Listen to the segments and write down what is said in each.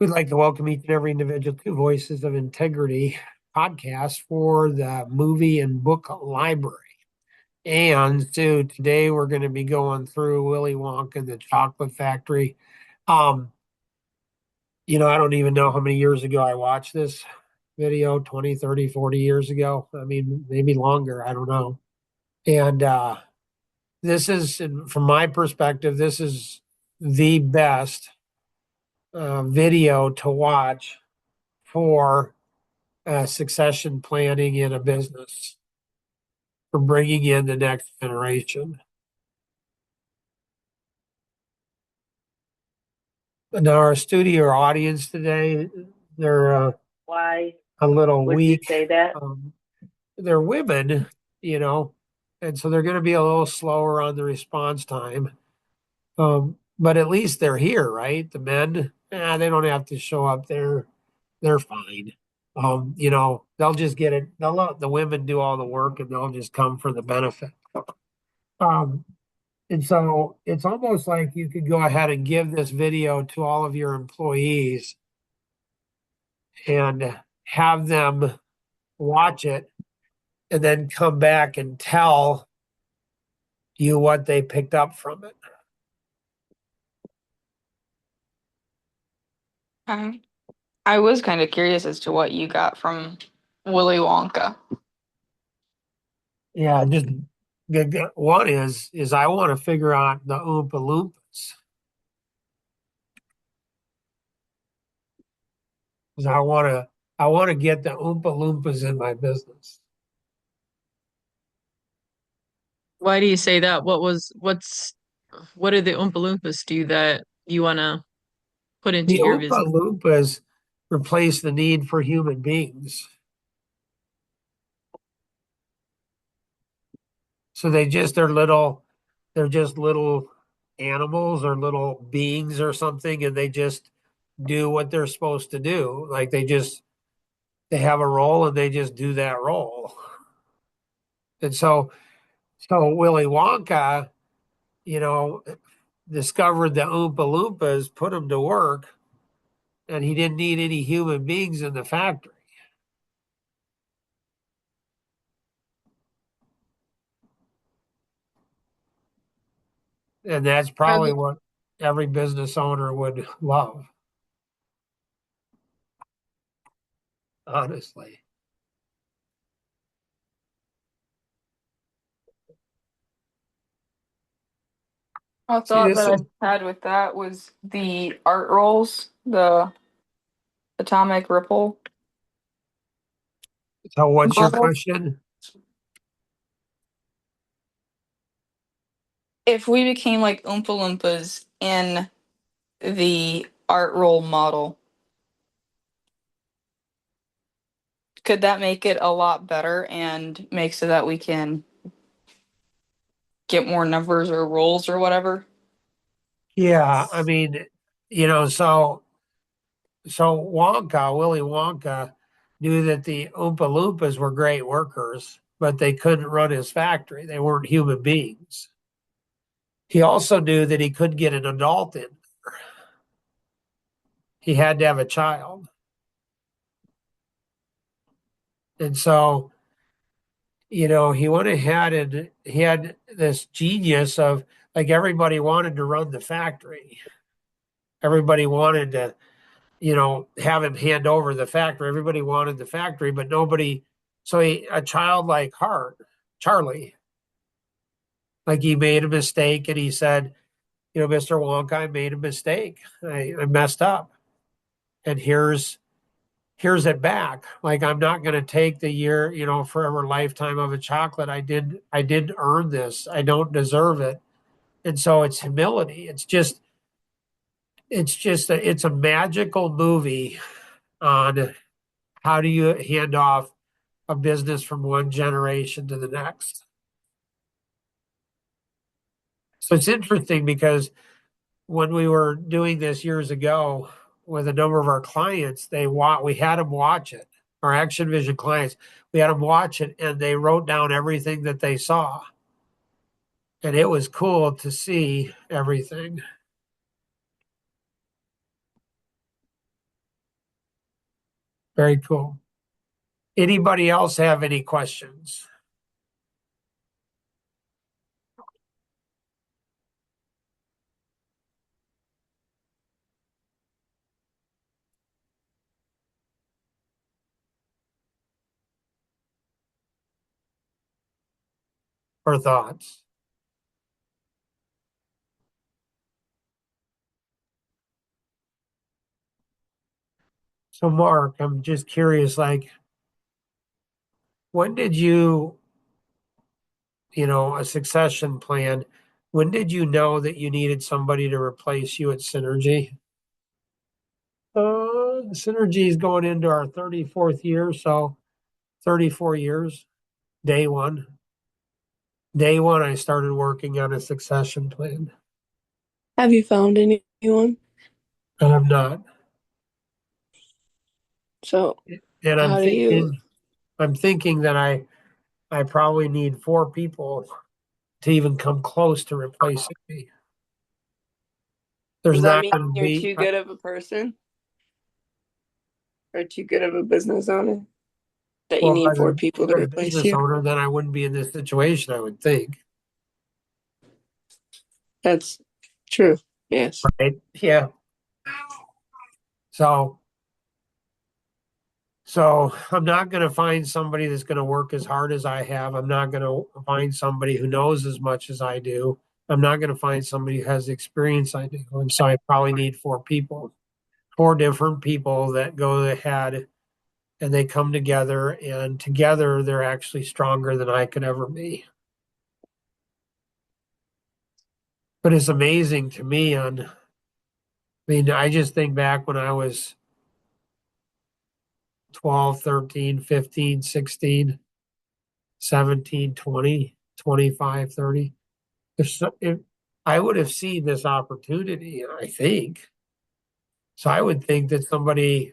We'd like to welcome each and every individual to Voices of Integrity podcast for the movie and book library. And so today we're going to be going through Willy Wonka and the Chocolate Factory. Um, I don't even know how many years ago I watched this video, 20, 30, 40 years ago. I mean, maybe longer. I don't know. And this is, from my perspective, this is the best video to watch for succession planning in a business for bringing in the next generation. Now, our studio audience today, they're Why a little would you weak. say that? Um, they're women, you know, and so they're going to be a little slower on the response time. But at least they're here, right? The men, they don't have to show up there. They're fine. They'll just get it. They'll let the women do all the work and they'll just come for the benefit. Um, And so it's almost like you could go ahead and give this video to all of your employees and have them watch it and then come back and tell you what they picked up from it. Um, I was kind of curious as to what you got from Willy Wonka. Yeah, just one is I want to figure out the Oompa Loompas. 'Cause I want to get the Oompa Loompas in my business. Why do you say that? What did the Oompa Loompas do that you want to put into The your Oompa business? Loompas replace the need for human beings. So they're just little animals or little beings or something, and they just do what they're supposed to do. Like they have a role and they just do that role. And so Willy Wonka, you know, discovered the Oompa Loompas, put them to work, and he didn't need any human beings in the factory. And that's I, probably what every business owner would love, honestly. a See, thought this that is I had with that was the art rolls, the atomic ripple so what's your model. question? If we became like Oompa Loompas in the art roll model, could that make it a lot better and make so that we can get more numbers or rolls or whatever? Yeah, I mean, so Willy Wonka knew that the Oompa Loompas were great workers, but they couldn't run his factory. They weren't human beings. He also knew that he couldn't get an adult in. He had to have a child. And so, he went ahead and he had this genius of like everybody wanted to run the factory. Everybody wanted to have him hand over the factory. Everybody wanted the factory, but nobody. So a childlike heart, Charlie, like he made a mistake and he said, Mr. Wonka, I made a mistake. I messed up. And here's it back. Like I'm not going to take the year, forever lifetime of a chocolate. I didn't earn this. I don't deserve it. And so it's humility. It's a magical movie on how do you hand off a business from one generation to the next. So it's interesting because when we were doing this years ago with a number of our clients, we had them watch it. Our Action Vision clients, we had them watch it and they wrote down everything that they saw. And it was cool to see everything. Very cool. Anybody else have any questions or thoughts? So, Mark, I'm just curious, like, when did a succession plan, when did you know that you needed somebody to replace you at Synergy? Synergy is going into our 34th year, so 34 years, day one. Day one, I started working on a succession plan. Have you found anyone? I have not. So And how do you, I'm thinking that I probably need four people to even come close to replacing me. There's does that not mean going to you're be, too good of a person or too good of a business owner that you well, if I need was four a people to good replace business you? owner, then I wouldn't be in this situation, I would think. That's true. Yes. Right? Yeah. So, so I'm not going to find somebody that's going to work as hard as I have. I'm not going to find somebody who knows as much as I do. I'm not going to find somebody who has the experience I do. And so I probably need four people, four different people that go ahead and they come together, and together they're actually stronger than I could ever be. But it's amazing to me I just think back when I was 12, 13, 15, 16, 17, 20, 25, 30. If I would have seen this opportunity, I think. So I would think that somebody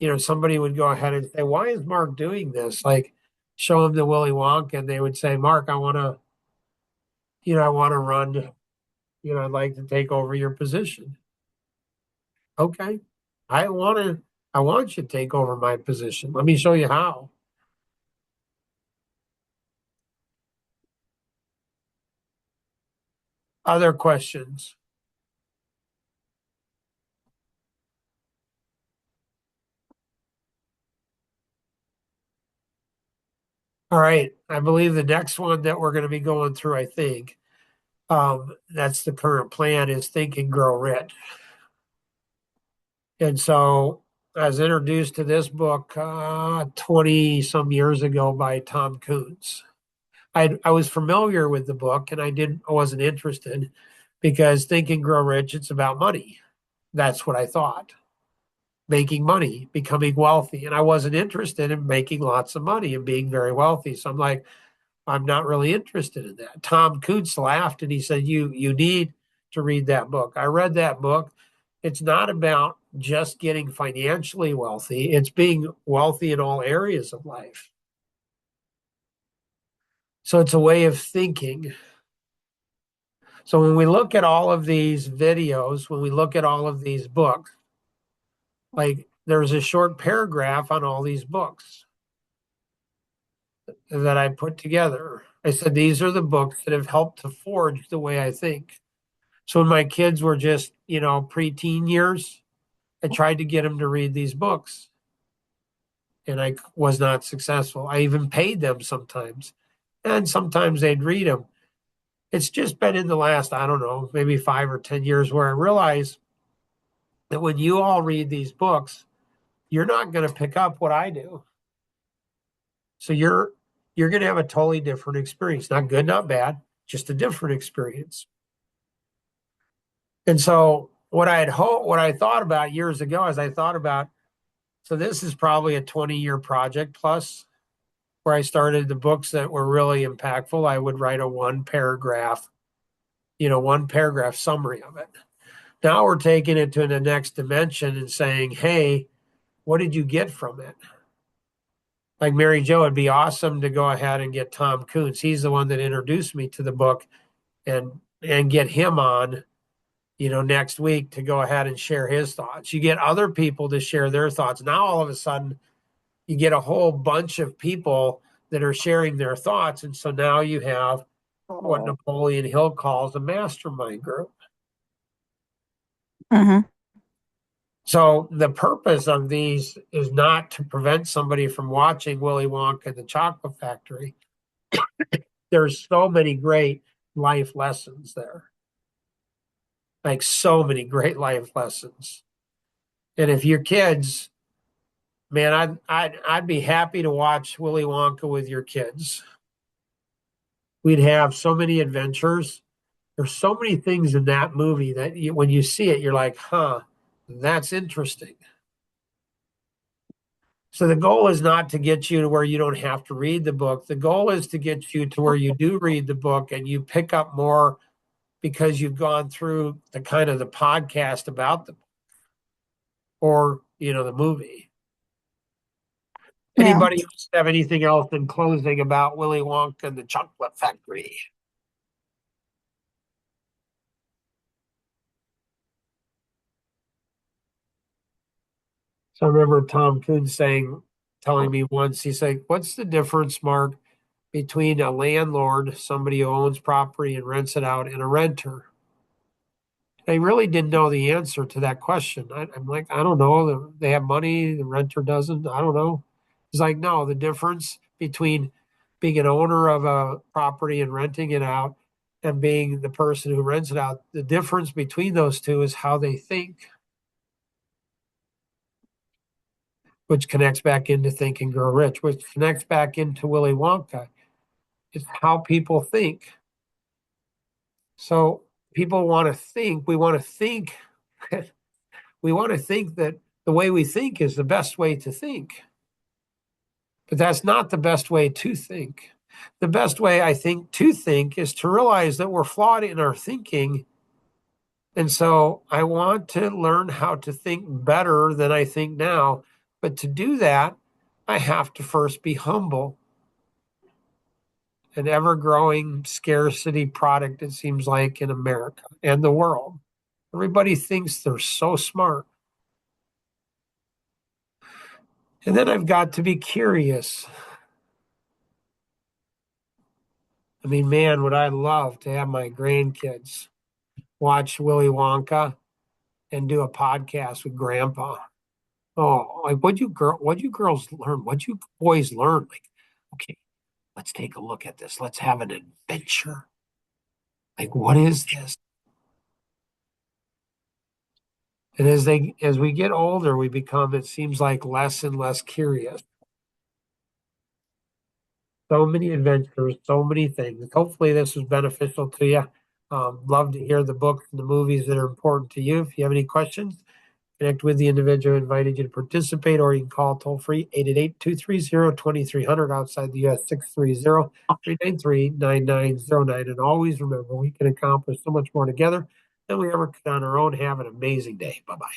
would go ahead and say, "Why is Mark doing this?" Like show him the Willy Wonka, and they would say, "Mark, I want to run. I'd like to take over your position." Okay, I want to. I want you to take over my position. Let me show you how. Other questions? All right. I believe the next one that we're going to be going through, I think, that's the current plan is Think and Grow Rich. And so I was introduced to this book 20 some years ago by Tom Coons. I was familiar with the book and I wasn't interested because Think and Grow Rich, it's about money. That's what I thought. Making money, becoming wealthy. And I wasn't interested in making lots of money and being very wealthy. So I'm like, I'm not really interested in that. Tom Kuntz laughed and he said, You need to read that book. I read that book. It's not about just getting financially wealthy, it's being wealthy in all areas of life. So it's a way of thinking. So when we look at all of these videos, when we look at all of these books, like there's a short paragraph on all these books that I put together. I said, these are the books that have helped to forge the way I think. So when my kids were just, preteen years, I tried to get them to read these books and I was not successful. I even paid them sometimes, and sometimes they'd read them. It's just been in the last, I don't know, maybe 5 or 10 years where I realized that when you all read these books, you're not going to pick up what I do. So you're going to have a totally different experience, not good, not bad, just a different experience. And so what I thought about years ago is I thought about, so this is probably a 20-year project plus where I started the books that were really impactful. I would write a one paragraph summary of it. Now we're taking it to the next dimension and saying, hey, what did you get from it? Like Mary Jo, it'd be awesome to go ahead and get Tom Kuntz. He's the one that introduced me to the book and get him on, next week to go ahead and share his thoughts. You get other people to share their thoughts. Now, all of a sudden, you get a whole bunch of people that are sharing their thoughts. And so now you have what Napoleon Hill calls a mastermind group. Mm-hmm. So the purpose of these is not to prevent somebody from watching Willy Wonka and the Chocolate Factory. There's so many great life lessons there. Like so many great life lessons. And if your kids, man, I'd be happy to watch Willy Wonka with your kids. We'd have so many adventures. There's so many things in that movie that when you see it, you're like, huh, that's interesting. So the goal is not to get you to where you don't have to read the book. The goal is to get you to where you do read the book and you pick up more because you've gone through the kind of the podcast about the book or, the movie. Yeah. Anybody else have anything else in closing about Willy Wonka and the Chocolate Factory? So I remember Tom Coons telling me once, he said, what's the difference, Mark, between a landlord, somebody who owns property and rents it out, and a renter? I really didn't know the answer to that question. I'm like, I don't know. They have money, the renter doesn't. I don't know. He's like, no, the difference between being an owner of a property and renting it out and being the person who rents it out, the difference between those two is how they think, which connects back into Think and Grow Rich, which connects back into Willy Wonka. It's how people think. So people want to think, we want to think, we want to think that the way we think is the best way to think. But that's not the best way to think. The best way, I think, to think is to realize that we're flawed in our thinking. And so I want to learn how to think better than I think now. But to do that, I have to first be humble. An ever growing scarcity product, it seems like, in America and the world. Everybody thinks they're so smart. And then I've got to be curious. I mean, man, would I love to have my grandkids watch Willy Wonka and do a podcast with Grandpa. Oh, like what you girls learn? What you boys learn? Like, okay, let's take a look at this. Let's have an adventure. Like, what is this? And as we get older, we become, it seems like, less and less curious. So many adventures, so many things. Hopefully, this was beneficial to you. Love to hear the books and the movies that are important to you. If you have any questions, connect with the individual who invited you to participate, or you can call toll free 888-230-2300 outside the US 630-393-9909. And always remember, we can accomplish so much more together than we ever could on our own. Have an amazing day. Bye bye.